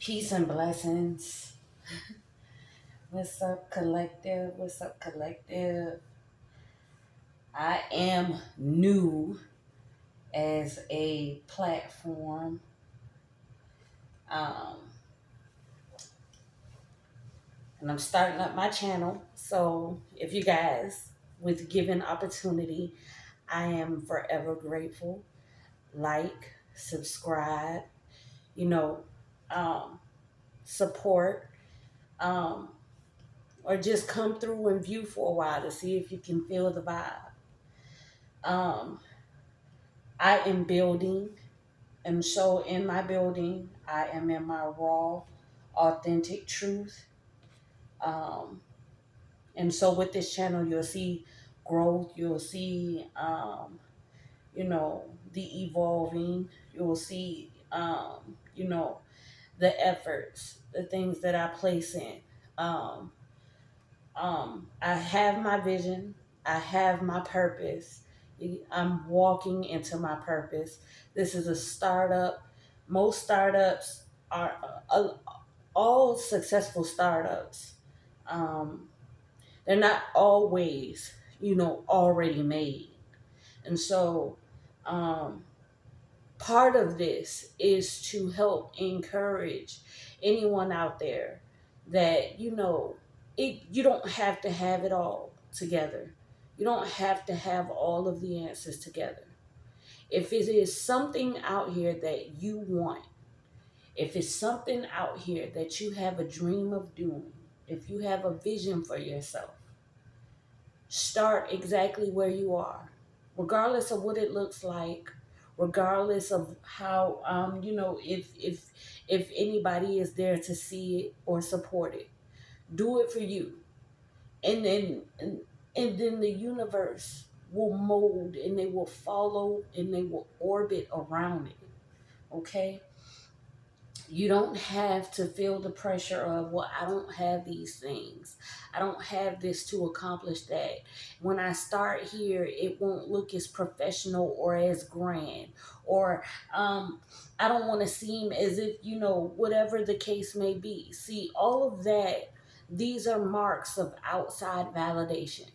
Peace and blessings. What's up, collective? What's up, collective? I am new as a platform. Um, and I'm starting up my channel. So if you guys, with given opportunity, I am forever grateful. Like, subscribe, you know, um, support, um, or just come through and view for a while to see if you can feel the vibe. Um, I am building, and so in my building, I am in my raw, authentic truth. Um, and so with this channel, you'll see growth, you'll see, the evolving, you'll see, the efforts, the things that I place in. Um, I have my vision. I have my purpose. I'm walking into my purpose. This is a startup. Most startups are all successful startups. Um, they're not always, already made. And so, um, part of this is to help encourage anyone out there that you don't have to have it all together. You don't have to have all of the answers together. If it is something out here that you want, if it's something out here that you have a dream of doing, if you have a vision for yourself, start exactly where you are, regardless of what it looks like, regardless of how if anybody is there to see it or support it. Do it for you, and then the universe will mold, and they will follow, and they will orbit around it. Okay. You don't have to feel the pressure of, well, I don't have these things. I don't have this to accomplish that. When I start here, it won't look as professional or as grand. Or I don't want to seem as if, whatever the case may be. See, all of that, these are marks of outside validation.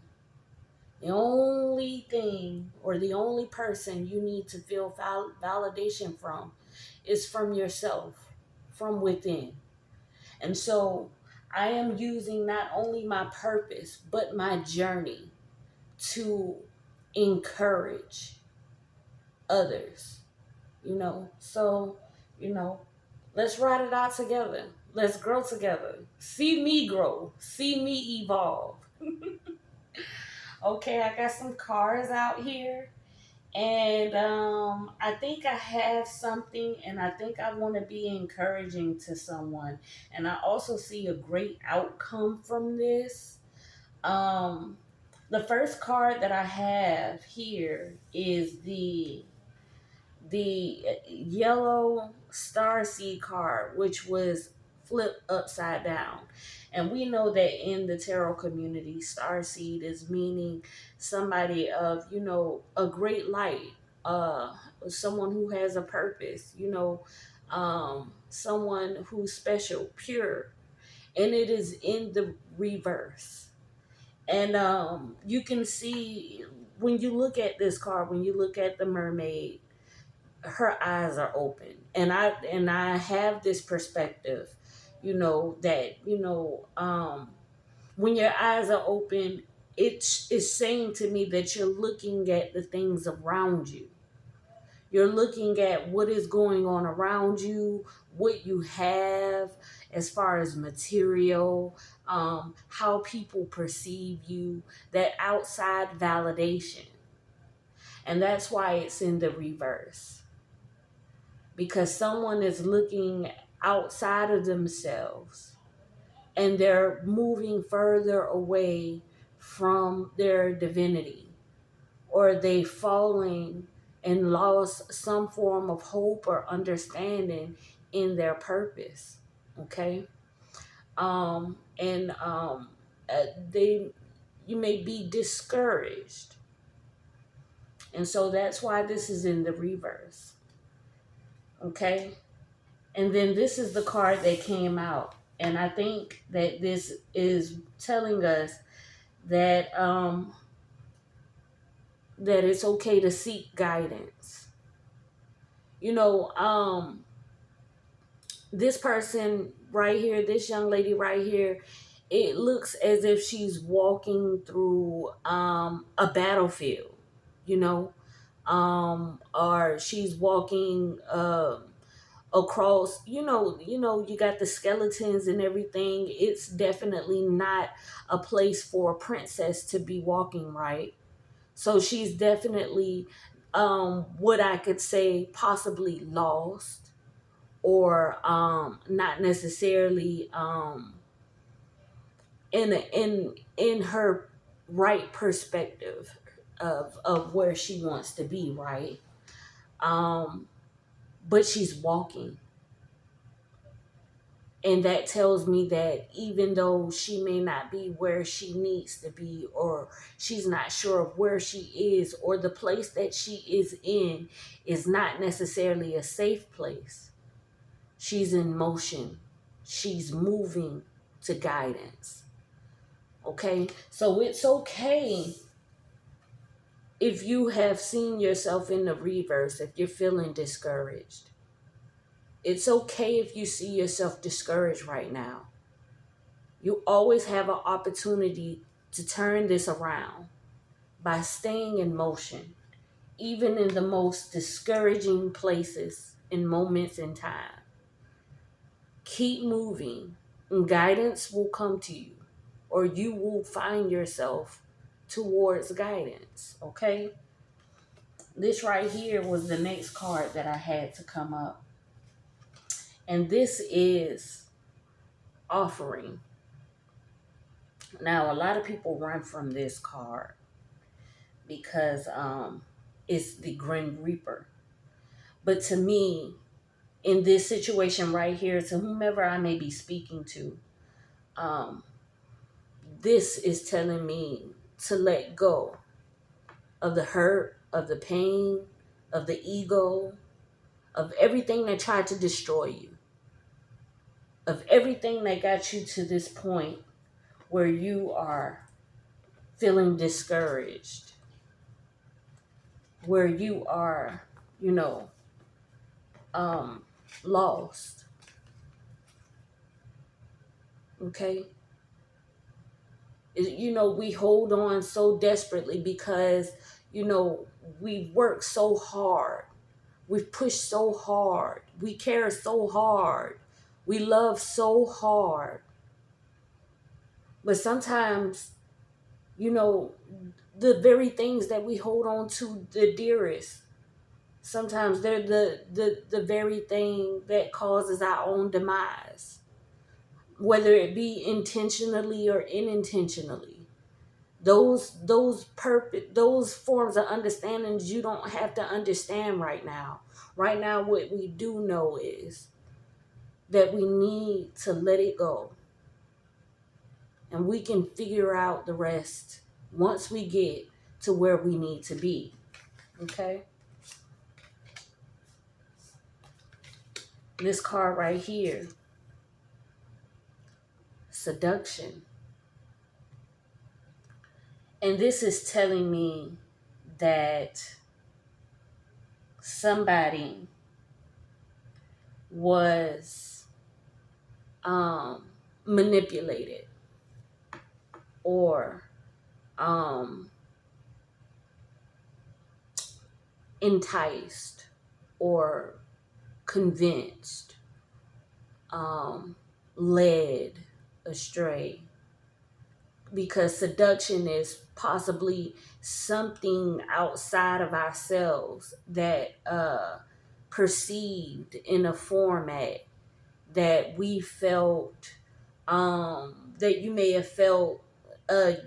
The only thing or the only person you need to feel validation from is from yourself, from within. And so I am using not only my purpose, but my journey to encourage others, So, you know, let's ride it out together. Let's grow together. See me grow. See me evolve. Okay, I got some cars out here. And I think I have something, and I think I want to be encouraging to someone. And I also see a great outcome from this. Um, the first card that I have here is the yellow Starseed card, which was flipped upside down. And we know that in the tarot community, Starseed is meaning somebody of, a great light, uh, someone who has a purpose, someone who's special, pure. And it is in the reverse. And you can see when you look at this card, when you look at the mermaid, her eyes are open, and I have this perspective, that when your eyes are open, it's saying to me that you're looking at the things around you. You're looking at what is going on around you, what you have as far as material, how people perceive you, that outside validation. And that's why it's in the reverse, because someone is looking outside of themselves, and they're moving further away from their divinity, or they falling and lost some form of hope or understanding in their purpose. Okay. And they you may be discouraged, and so that's why this is in the reverse. Okay. And then this is the card that came out. And I think that this is telling us that that it's okay to seek guidance. You know, this person right here, this young lady right here, it looks as if she's walking through a battlefield, you know, or she's walking across, you got the skeletons and everything. It's definitely not a place for a princess to be walking, right? So she's definitely what I could say possibly lost, or not necessarily in her right perspective of where she wants to be, right? um but she's walking, and that tells me that even though she may not be where she needs to be, or she's not sure of where she is, or the place that she is in is not necessarily a safe place, she's in motion, she's moving to guidance. Okay, so it's okay if you have seen yourself in the reverse, if you're feeling discouraged. It's okay if you see yourself discouraged right now. You always have an opportunity to turn this around by staying in motion, even in the most discouraging places and moments in time. Keep moving, and guidance will come to you, or you will find yourself towards guidance. Okay? This right here was the next card that I had to come up. And this is offering. Now, a lot of people run from this card because it's the Grim Reaper. But to me, in this situation right here, to whomever I may be speaking to, um, this is telling me to let go of the hurt, of the pain, of the ego, of everything that tried to destroy you, of everything that got you to this point where you are feeling discouraged, where you are, you know, lost. Okay? We hold on so desperately because, we've worked so hard. We've pushed so hard. We care so hard. We love so hard. But sometimes, you know, the very things that we hold on to the dearest, sometimes they're the very thing that causes our own demise, whether it be intentionally or unintentionally. Those forms of understandings you don't have to understand right now. Right now, what we do know is that we need to let it go, and we can figure out the rest once we get to where we need to be. Okay? This card right here, seduction. And this is telling me that somebody was manipulated, or um, enticed, or convinced, led astray, because seduction is possibly something outside of ourselves that perceived in a format that we felt, that you may have felt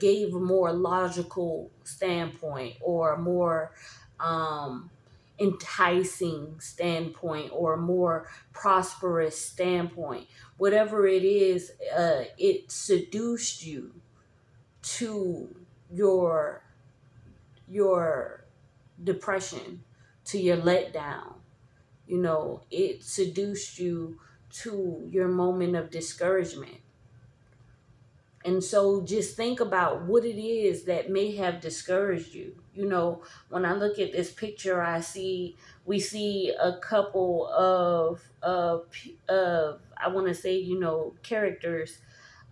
gave a more logical standpoint, or a more enticing standpoint, or a more prosperous standpoint. Whatever it is, it seduced you to your depression, to your letdown. It seduced you to your moment of discouragement. And so just think about what it is that may have discouraged you. You know, when I look at this picture, we see a couple of I want to say, you know, characters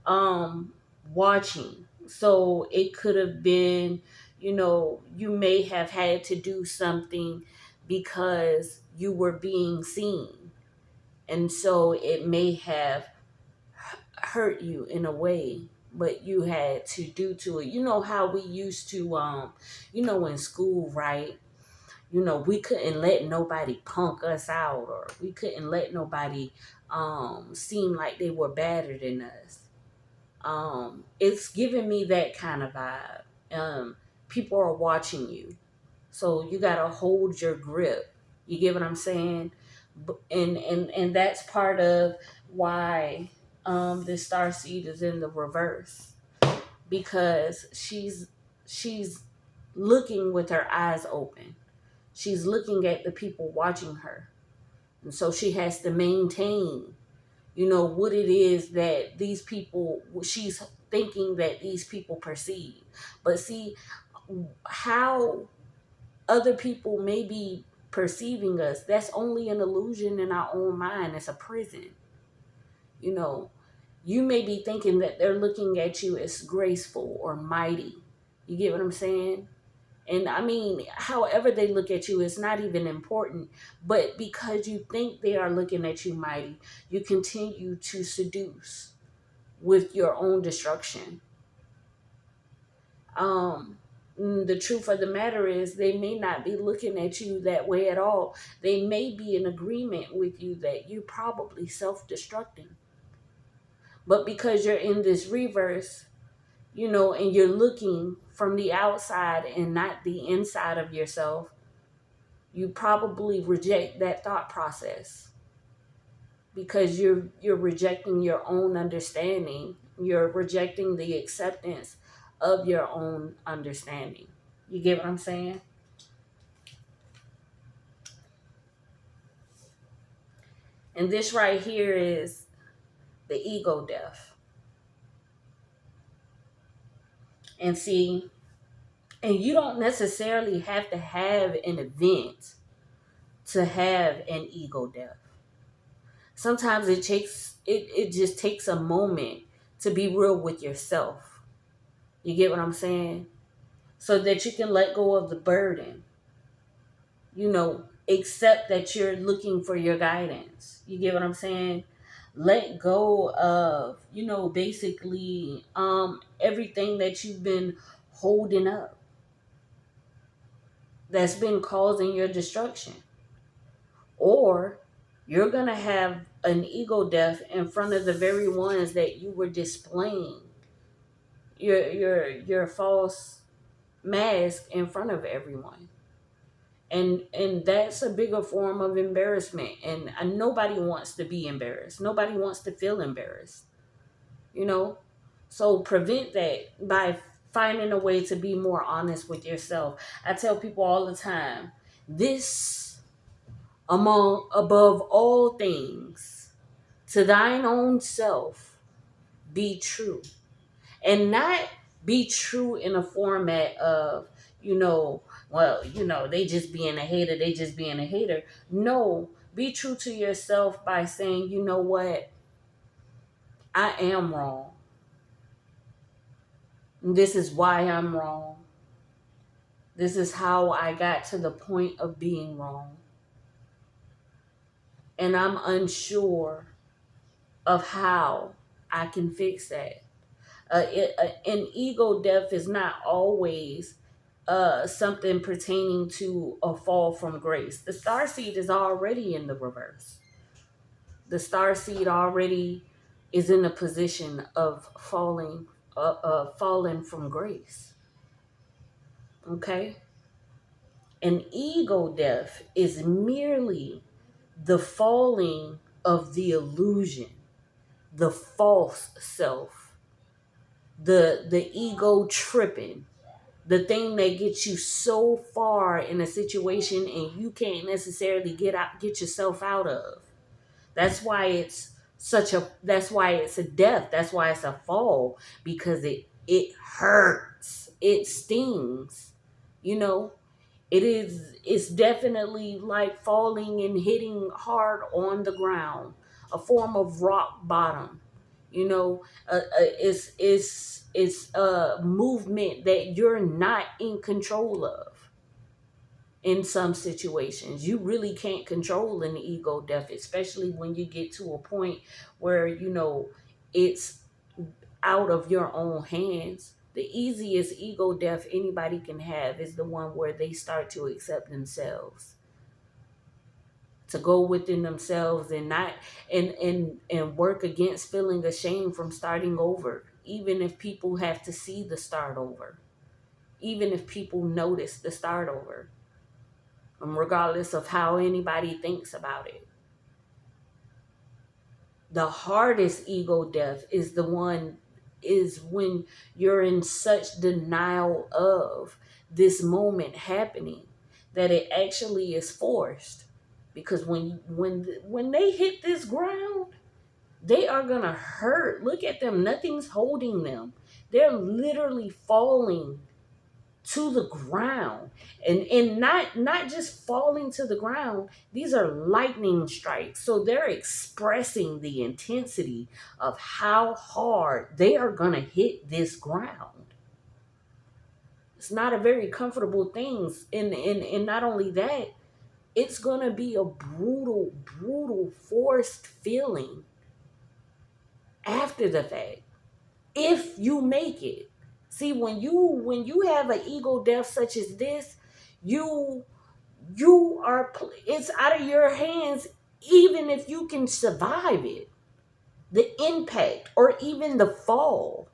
um watching. So it could have been, you know, you may have had to do something because you were being seen. And so it may have hurt you in a way, but you had to do to it. You know how we used to you know, in school, right? You know, we couldn't let nobody punk us out, or we couldn't let nobody seem like they were better than us. It's giving me that kind of vibe. People are watching you, so you got to hold your grip. You get what I'm saying? And that's part of why the star seed is in the reverse, because she's looking with her eyes open. She's looking at the people watching her, and so she has to maintain, you know, what it is that these people, she's thinking that these people perceive. But see, how other people may be perceiving us, that's only an illusion in our own mind. It's a prison. You know, you may be thinking that they're looking at you as graceful or mighty. You get what I'm saying? And I mean, however they look at you is not even important. But because you think they are looking at you mighty, you continue to seduce with your own destruction. The truth of the matter is, they may not be looking at you that way at all. They may be in agreement with you that you're probably self-destructing. But because you're in this reverse, you know, and you're looking from the outside and not the inside of yourself, you probably reject that thought process, because you're rejecting your own understanding. You're rejecting the acceptance of your own understanding. You get what I'm saying? And this right here is the ego death. And see, and you don't necessarily have to have an event to have an ego death. Sometimes it just takes a moment to be real with yourself. You get what I'm saying? So that you can let go of the burden. You know, accept that you're looking for your guidance. You get what I'm saying? Let go of, you know, basically everything that you've been holding up that's been causing your destruction. Or you're going to have an ego death in front of the very ones that you were displaying your false mask in front of everyone. And that's a bigger form of embarrassment, and nobody wants to be embarrassed. Nobody wants to feel embarrassed, you know. So prevent that by finding a way to be more honest with yourself. I tell people all the time, this, among above all things, to thine own self be true. And not be true in a format of, you know, well, you know, they just being a hater, they just being a hater. No, be true to yourself by saying, you know what, I am wrong. This is why I'm wrong. This is how I got to the point of being wrong. And I'm unsure of how I can fix that. An ego death is not always something pertaining to a fall from grace. The star seed is already in the reverse. The star seed already is in a position of falling from grace. Okay? An ego death is merely the falling of the illusion, the false self, the ego tripping, the thing that gets you so far in a situation and you can't necessarily get yourself out of. That's why it's that's why it's a death. That's why it's a fall, because it hurts. It stings. You know, it's definitely like falling and hitting hard on the ground, a form of rock bottom. You know, it's a movement that you're not in control of. In some situations, you really can't control an ego death, especially when you get to a point where it's out of your own hands. The easiest ego death anybody can have is the one where they start to accept themselves, to go within themselves and not and work against feeling ashamed from starting over, even if people have to see the start over, even if people notice the start over, regardless of how anybody thinks about it. The hardest ego death is the one is when you're in such denial of this moment happening that it actually is forced. Because when they hit this ground, they are gonna hurt. Look at them. Nothing's holding them. They're literally falling to the ground, and not just falling to the ground. These are lightning strikes, so they're expressing the intensity of how hard they are going to hit this ground. It's not a very comfortable thing, and not only that, it's going to be a brutal forced feeling after the fact, if you make it. See, when you have an ego death such as this, you it's out of your hands. Even if you can survive it, the impact or even the fall,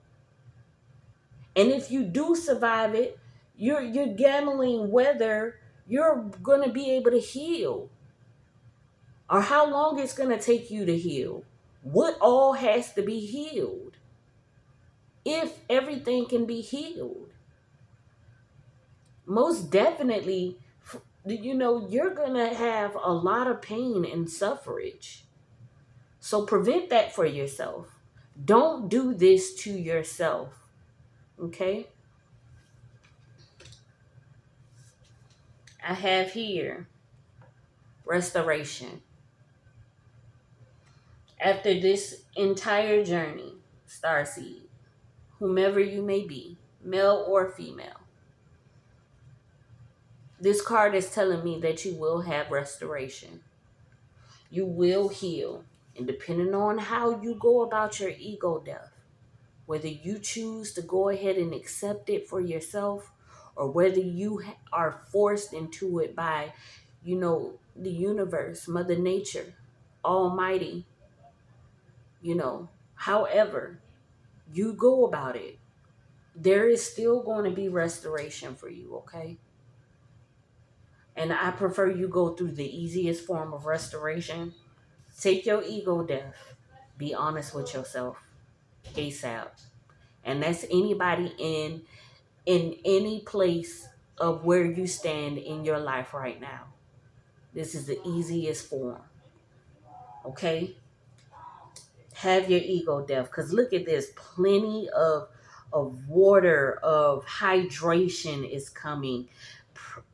and if you do survive it, you're gambling whether you're gonna be able to heal, or how long it's gonna take you to heal. What all has to be healed? If everything can be healed, most definitely, you're gonna have a lot of pain and suffrage. So prevent that for yourself. Don't do this to yourself. Okay? I have here restoration. After this entire journey, Starseed, whomever you may be, male or female, this card is telling me that you will have restoration. You will heal. And depending on how you go about your ego death, whether you choose to go ahead and accept it for yourself, or whether you are forced into it by, the universe, Mother Nature, Almighty, however you go about it, there is still going to be restoration for you, okay? And I prefer you go through the easiest form of restoration. Take your ego death. Be honest with yourself ASAP. And that's anybody in any place of where you stand in your life right now. This is the easiest form. Okay? Have your ego death. Because look at this. Plenty of water, of hydration is coming.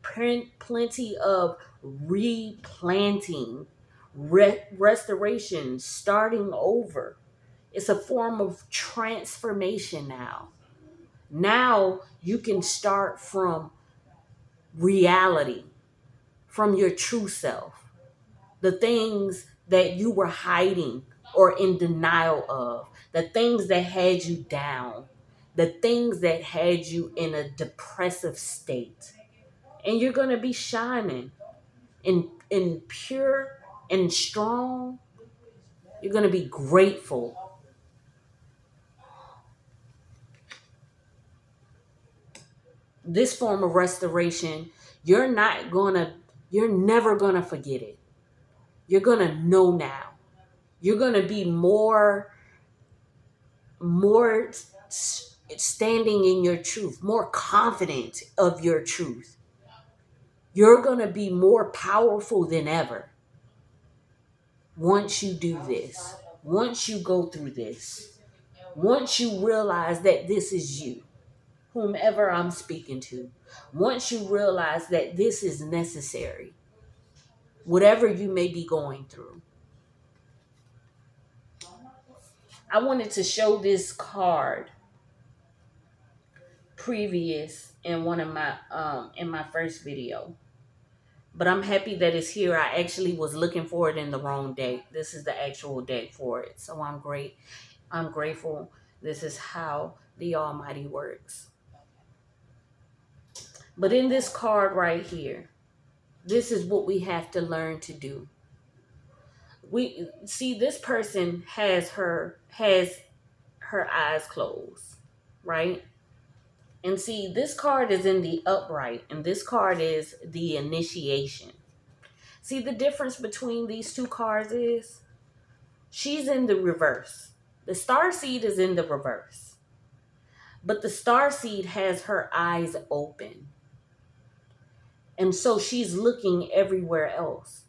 Plenty of replanting, restoration, starting over. It's a form of transformation now. Now you can start from reality, from your true self. The things that you were hiding or in denial of, the things that had you down, the things that had you in a depressive state. And you're going to be shining in pure and strong. You're going to be grateful. This form of restoration, you're never going to forget it. You're going to know now. You're going to be more standing in your truth, more confident of your truth. You're going to be more powerful than ever once you do this, once you go through this, once you realize that this is you, whomever I'm speaking to, once you realize that this is necessary, whatever you may be going through. I wanted to show this card previous in one of my in my first video, but I'm happy that it's here. I actually was looking for it in the wrong deck. This is the actual deck for it, so I'm grateful. This is how the Almighty works. But in this card right here, this is what we have to learn to do. We see this person has her eyes closed, right? And see, this card is in the upright, and this card is the initiation. See, the difference between these two cards is she's in the reverse. The Starseed is in the reverse. But the Starseed has her eyes open. And so she's looking everywhere else.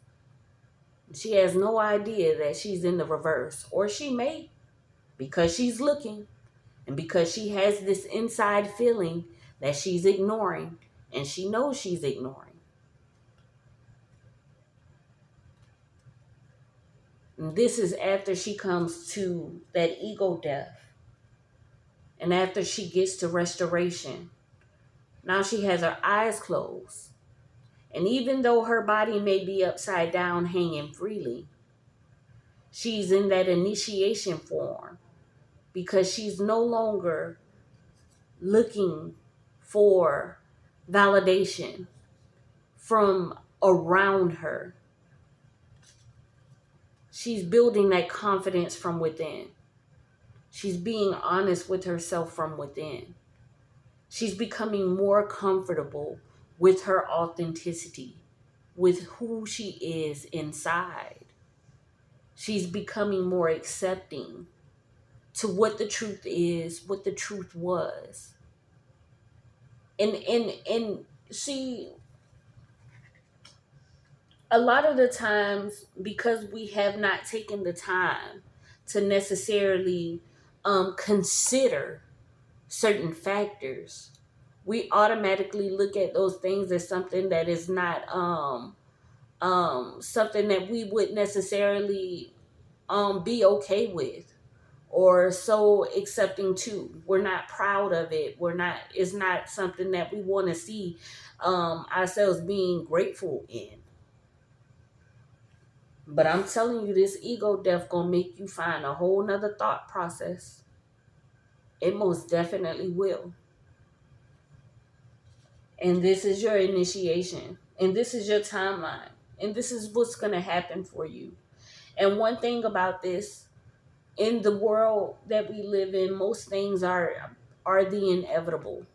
She has no idea that she's in the reverse. Or she may, because she's looking. And because she has this inside feeling that she's ignoring. And she knows she's ignoring. And this is after she comes to that ego death. And after she gets to restoration. Now she has her eyes closed. And even though her body may be upside down hanging freely, she's in that initiation form because she's no longer looking for validation from around her. She's building that confidence from within. She's being honest with herself from within. She's becoming more comfortable with her authenticity, with who she is inside. She's becoming more accepting to what the truth is, what the truth was. And see, a lot of the times, because we have not taken the time to necessarily consider certain factors, we automatically look at those things as something that is not something that we would necessarily be okay with or so accepting to. We're not proud of it. It's not something that we want to see ourselves being grateful in. But I'm telling you, this ego death gonna make you find a whole nother thought process. It most definitely will. And this is your initiation. And this is your timeline. And this is what's gonna happen for you. And one thing about this, in the world that we live in, most things are the inevitable.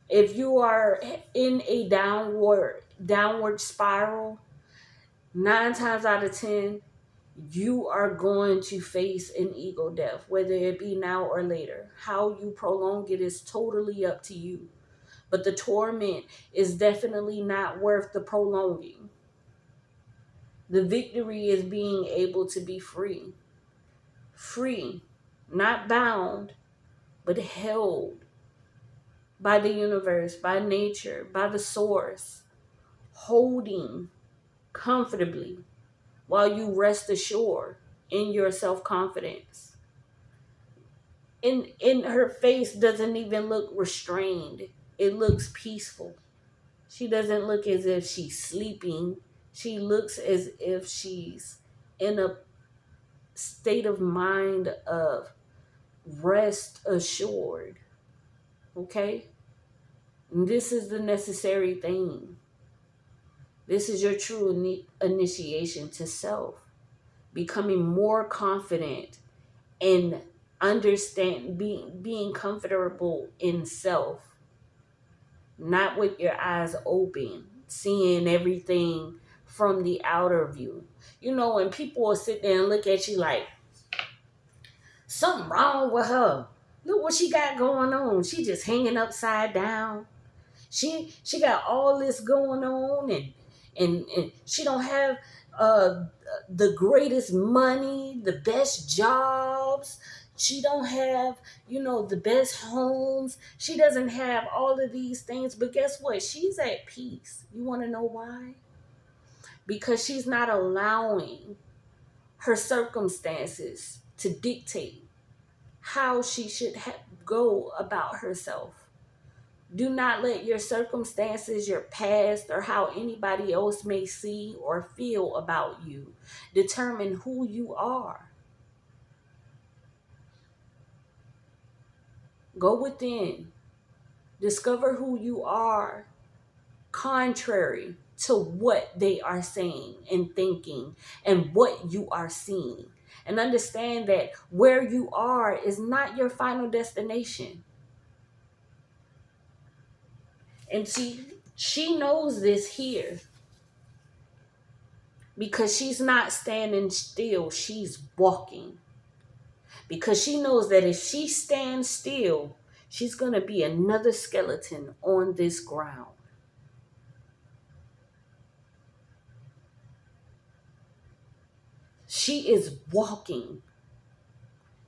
If you are in a downward spiral, 9 times out of 10, you are going to face an ego death, whether it be now or later. How you prolong it is totally up to you. But the torment is definitely not worth the prolonging. The victory is being able to be free. Free, not bound, but held by the universe, by nature, by the source, holding comfortably while you rest assured in your self-confidence. In her face doesn't even look restrained. It looks peaceful. She doesn't look as if she's sleeping. She looks as if she's in a state of mind of rest assured. Okay? And this is the necessary thing. This is your true initiation to self. Becoming more confident and being comfortable in self. Not with your eyes open, seeing everything from the outer view. You know, when people will sit there and look at you like, something wrong with her. Look what she got going on. She just hanging upside down. She got all this going on and she don't have uh, the greatest money, the best jobs. She don't have, the best homes. She doesn't have all of these things. But guess what? She's at peace. You want to know why? Because she's not allowing her circumstances to dictate how she should go about herself. Do not let your circumstances, your past, or how anybody else may see or feel about you determine who you are. Go within, discover who you are, contrary to what they are saying and thinking and what you are seeing. And understand that where you are is not your final destination. And see, she knows this here because she's not standing still, she's walking. Because she knows that if she stands still, she's going to be another skeleton on this ground. She is walking.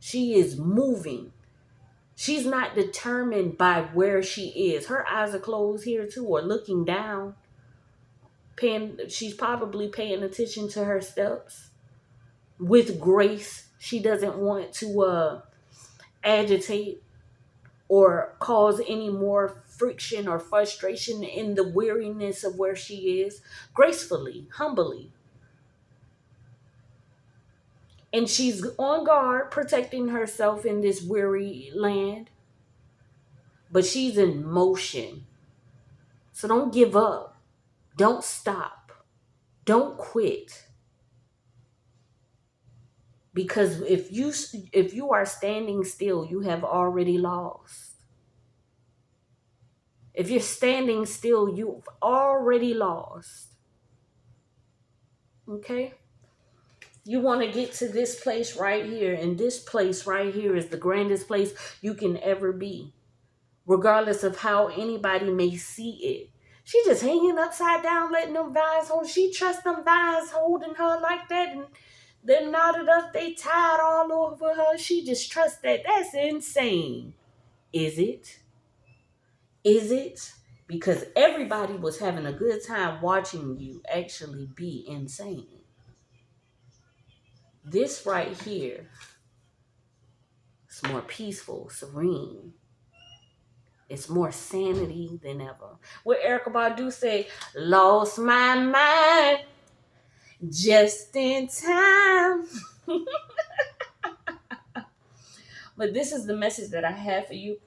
She is moving. She's not determined by where she is. Her eyes are closed here too, or looking down. She's probably paying attention to her steps with grace. She doesn't want to agitate or cause any more friction or frustration in the weariness of where she is. Gracefully, humbly. And she's on guard, protecting herself in this weary land. But she's in motion. So don't give up. Don't stop. Don't quit. Because if you are standing still, you have already lost. If you're standing still, you've already lost. Okay? You want to get to this place right here, and this place right here is the grandest place you can ever be, regardless of how anybody may see it. She just hanging upside down, letting them vines hold. She trusts them vines holding her like that, and they're knotted up, they tied all over her. She just trusts that. That's insane. Is it? Is it? Because everybody was having a good time watching you actually be insane. This right here is more peaceful, serene. It's more sanity than ever. What Erykah Badu say, lost my mind just in time. But this is the message that I have for you.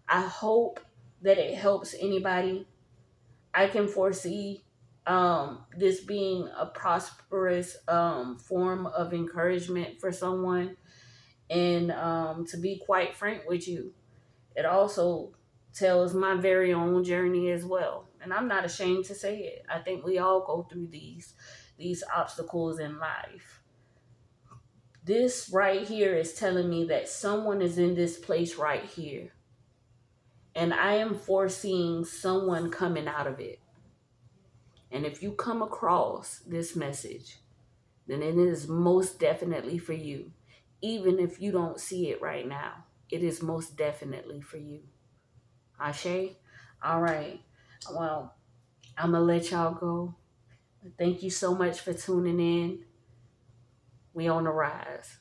I hope that it helps anybody. I can foresee this being a prosperous form of encouragement for someone. And to be quite frank with you, it also tells my very own journey as well. And I'm not ashamed to say it. I think we all go through these obstacles in life. This right here is telling me that someone is in this place right here. And I am foreseeing someone coming out of it. And if you come across this message, then it is most definitely for you. Even if you don't see it right now, it is most definitely for you. Ashe? All right. Well, I'm going to let y'all go. Thank you so much for tuning in. We on the rise.